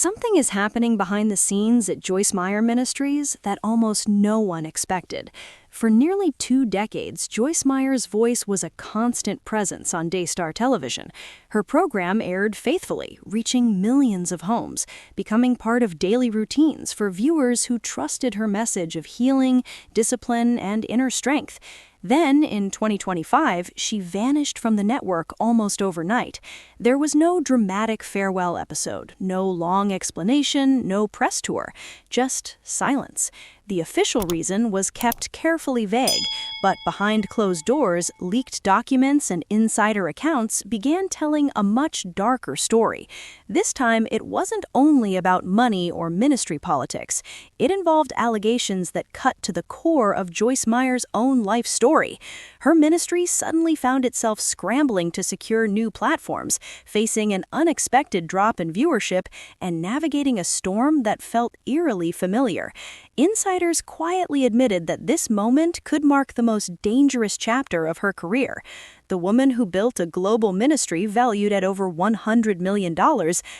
Something is happening behind the scenes at Joyce Meyer Ministries that almost no one expected. For nearly 2 decades, Joyce Meyer's voice was a constant presence on Daystar Television. Her program aired faithfully, reaching millions of homes, becoming part of daily routines for viewers who trusted her message of healing, discipline, and inner strength. Then, in 2025, she vanished from the network almost overnight. There was no dramatic farewell episode, no long explanation, no press tour, just silence. The official reason was kept carefully vague, but behind closed doors, leaked documents and insider accounts began telling a much darker story. This time, it wasn't only about money or ministry politics. It involved allegations that cut to the core of Joyce Meyer's own life story. Her ministry suddenly found itself scrambling to secure new platforms, facing an unexpected drop in viewership and navigating a storm that felt eerily familiar. Insiders quietly admitted that this moment could mark the most dangerous chapter of her career. The woman who built a global ministry valued at over $100 million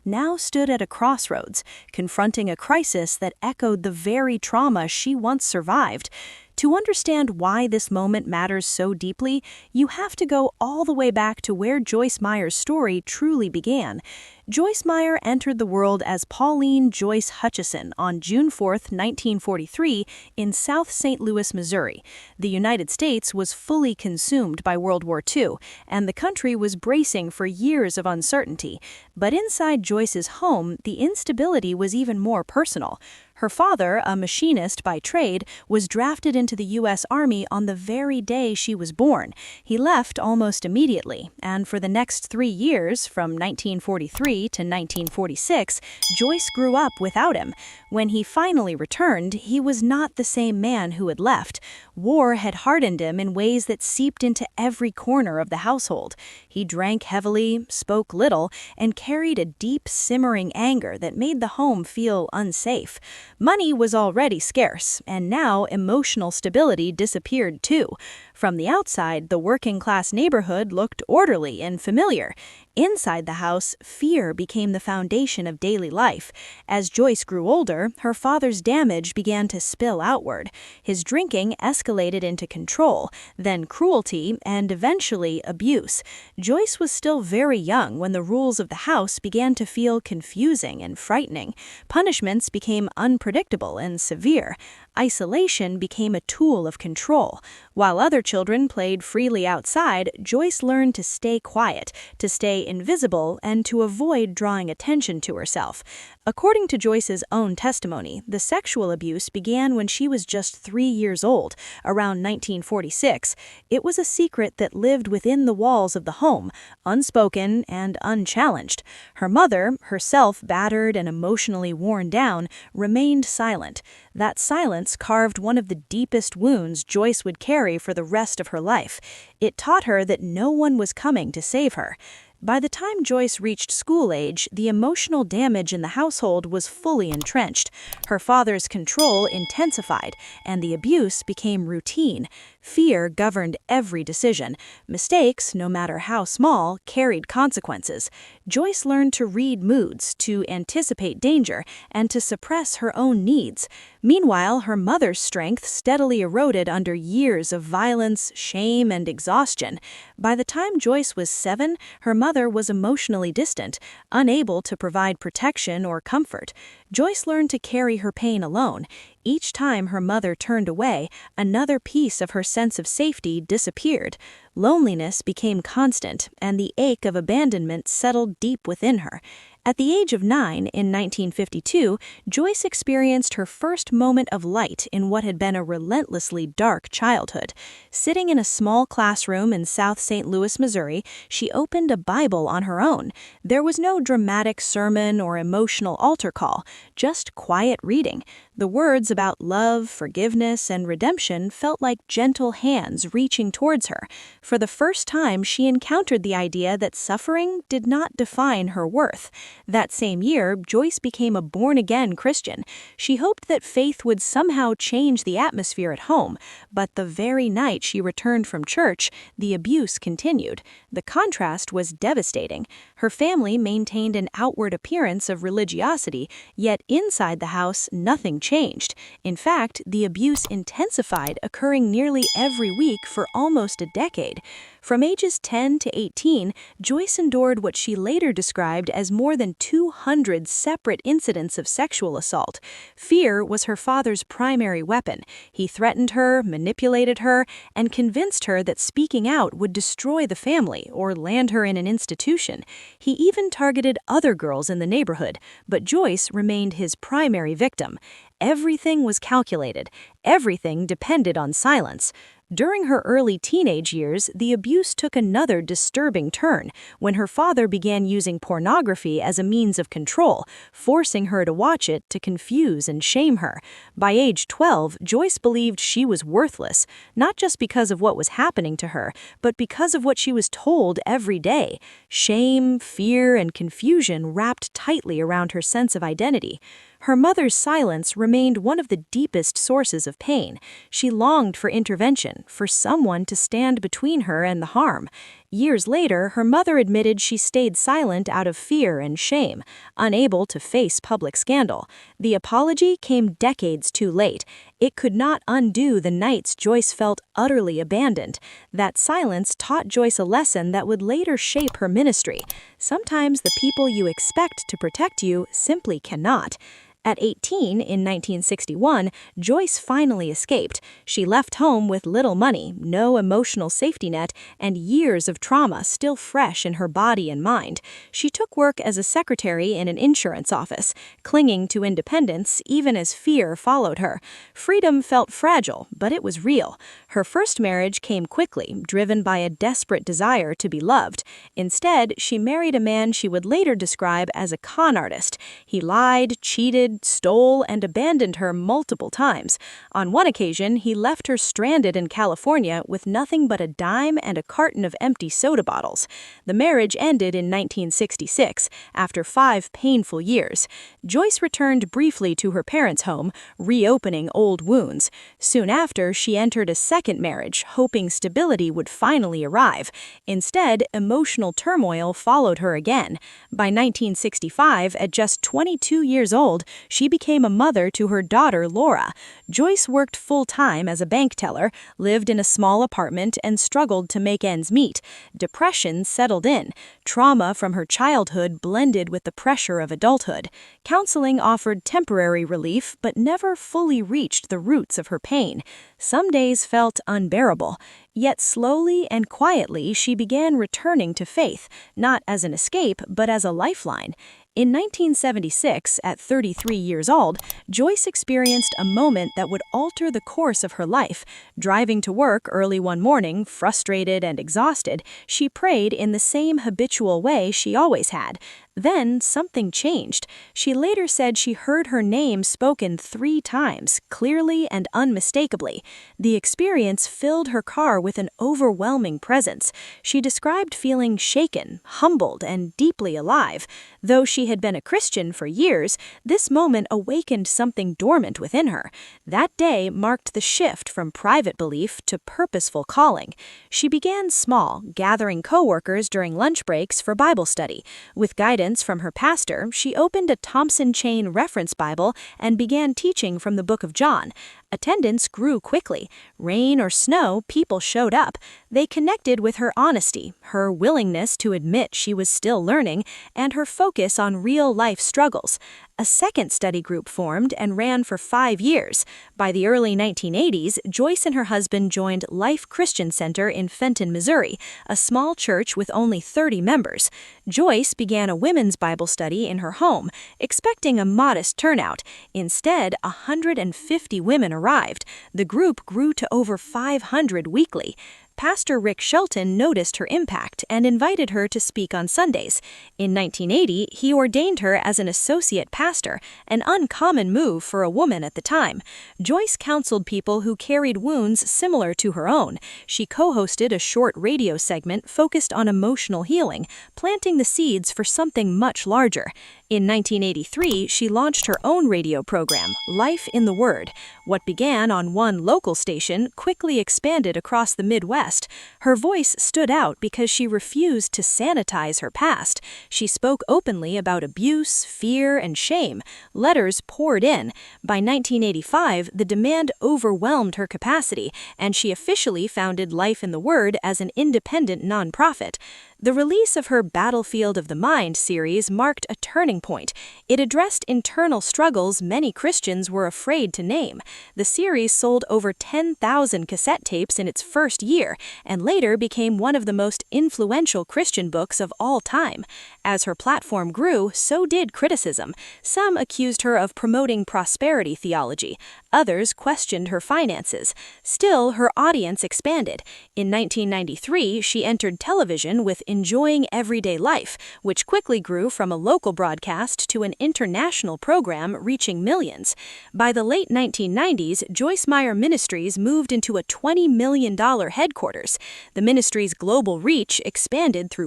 now stood at a crossroads, confronting a crisis that echoed the very trauma she once survived. To understand why this moment matters so deeply, you have to go all the way back to where Joyce Meyer's story truly began. Joyce Meyer entered the world as Pauline Joyce Hutchison on June 4, 1943, in South St. Louis, Missouri. The United States was fully consumed by World War II, and the country was bracing for years of uncertainty. But inside Joyce's home, the instability was even more personal. Her father, a machinist by trade, was drafted into the U.S. Army on the very day she was born. He left almost immediately, and for the next 3 years, from 1943 to 1946, Joyce grew up without him. When he finally returned, he was not the same man who had left. War had hardened him in ways that seeped into every corner of the household. He drank heavily, spoke little, and carried a deep, simmering anger that made the home feel unsafe. Money was already scarce, and now emotional stability disappeared too. From the outside, the working-class neighborhood looked orderly and familiar. Inside the house, fear became the foundation of daily life. As Joyce grew older, her father's damage began to spill outward. His drinking escalated into control, then cruelty, and eventually abuse. Joyce was still very young when the rules of the house began to feel confusing and frightening. Punishments became unpredictable and severe. Isolation became a tool of control. While other children played freely outside, Joyce learned to stay quiet, to stay invisible, and to avoid drawing attention to herself. According to Joyce's own testimony, the sexual abuse began when she was just 3 years old, around 1946. It was a secret that lived within the walls of the home, unspoken and unchallenged. Her mother, herself battered and emotionally worn down, remained silent. That silence carved one of the deepest wounds Joyce would carry for the rest of her life. It taught her that no one was coming to save her. By the time Joyce reached school age, the emotional damage in the household was fully entrenched. Her father's control intensified, and the abuse became routine. Fear governed every decision. Mistakes, no matter how small, carried consequences. Joyce learned to read moods, to anticipate danger, and to suppress her own needs. Meanwhile, her mother's strength steadily eroded under years of violence, shame, and exhaustion. By the time Joyce was 7, her mother was emotionally distant, unable to provide protection or comfort. Joyce learned to carry her pain alone. Each time her mother turned away, another piece of her sense of safety disappeared. Loneliness became constant, and the ache of abandonment settled deep within her. At the age of 9, in 1952, Joyce experienced her first moment of light in what had been a relentlessly dark childhood. Sitting in a small classroom in South St. Louis, Missouri, she opened a Bible on her own. There was no dramatic sermon or emotional altar call, just quiet reading. The words about love, forgiveness, and redemption felt like gentle hands reaching towards her. For the first time, she encountered the idea that suffering did not define her worth. That same year, Joyce became a born-again Christian. She hoped that faith would somehow change the atmosphere at home, but the very night she returned from church, the abuse continued. The contrast was devastating. Her family maintained an outward appearance of religiosity, yet inside the house, nothing changed. In fact, the abuse intensified, occurring nearly every week for almost a decade. From ages 10 to 18, Joyce endured what she later described as more than 200 separate incidents of sexual assault. Fear was her father's primary weapon. He threatened her, manipulated her, and convinced her that speaking out would destroy the family or land her in an institution. He even targeted other girls in the neighborhood, but Joyce remained his primary victim. Everything was calculated. Everything depended on silence. During her early teenage years, the abuse took another disturbing turn when her father began using pornography as a means of control, forcing her to watch it to confuse and shame her. By age 12, Joyce believed she was worthless, not just because of what was happening to her, but because of what she was told every day. Shame, fear, and confusion wrapped tightly around her sense of identity. Her mother's silence remained one of the deepest sources of pain. She longed for intervention, for someone to stand between her and the harm. Years later, her mother admitted she stayed silent out of fear and shame, unable to face public scandal. The apology came decades too late. It could not undo the nights Joyce felt utterly abandoned. That silence taught Joyce a lesson that would later shape her ministry. Sometimes the people you expect to protect you simply cannot. At 18, in 1961, Joyce finally escaped. She left home with little money, no emotional safety net, and years of trauma still fresh in her body and mind. She took work as a secretary in an insurance office, clinging to independence even as fear followed her. Freedom felt fragile, but it was real. Her first marriage came quickly, driven by a desperate desire to be loved. Instead, she married a man she would later describe as a con artist. He lied, cheated, stole, and abandoned her multiple times. On one occasion, he left her stranded in California with nothing but a dime and a carton of empty soda bottles. The marriage ended in 1966, after 5 painful years. Joyce returned briefly to her parents' home, reopening old wounds. Soon after, she entered a second marriage, hoping stability would finally arrive. Instead, emotional turmoil followed her again. By 1965, at just 22 years old, she became a mother to her daughter, Laura. Joyce worked full-time as a bank teller, lived in a small apartment, and struggled to make ends meet. Depression settled in. Trauma from her childhood blended with the pressure of adulthood. Counseling offered temporary relief, but never fully reached the roots of her pain. Some days felt unbearable. Yet slowly and quietly, she began returning to faith, not as an escape, but as a lifeline. In 1976, at 33 years old, Joyce experienced a moment that would alter the course of her life. Driving to work early one morning, frustrated and exhausted, she prayed in the same habitual way she always had. Then something changed. She later said she heard her name spoken 3 times, clearly and unmistakably. The experience filled her car with an overwhelming presence. She described feeling shaken, humbled, and deeply alive. Though she had been a Christian for years, this moment awakened something dormant within her. That day marked the shift from private belief to purposeful calling. She began small, gathering coworkers during lunch breaks for Bible study. With guidance from her pastor, she opened a Thompson Chain Reference Bible and began teaching from the book of John. Attendance grew quickly. Rain or snow, people showed up. They connected with her honesty, her willingness to admit she was still learning, and her focus on real-life struggles. A second study group formed and ran for 5 years. By the early 1980s, Joyce and her husband joined Life Christian Center in Fenton, Missouri, a small church with only 30 members. Joyce began a women's Bible study in her home, expecting a modest turnout. Instead, 150 women arrived. The group grew to over 500 weekly. Pastor Rick Shelton noticed her impact and invited her to speak on Sundays. In 1980, he ordained her as an associate pastor, an uncommon move for a woman at the time. Joyce counseled people who carried wounds similar to her own. She co-hosted a short radio segment focused on emotional healing, planting the seeds for something much larger. In 1983, she launched her own radio program, Life in the Word. What began on one local station quickly expanded across the Midwest. Her voice stood out because she refused to sanitize her past. She spoke openly about abuse, fear, and shame. Letters poured in. By 1985, the demand overwhelmed her capacity, and she officially founded Life in the Word as an independent nonprofit. The release of her Battlefield of the Mind series marked a turning point. It addressed internal struggles many Christians were afraid to name. The series sold over 10,000 cassette tapes in its first year, and later became one of the most influential Christian books of all time. As her platform grew, so did criticism. Some accused her of promoting prosperity theology. Others questioned her finances. Still, her audience expanded. In 1993, she entered television with Enjoying Everyday Life, which quickly grew from a local broadcast to an international program reaching millions. By the late 1990s, Joyce Meyer Ministries moved into a $20 million headquarters. The ministry's global reach expanded through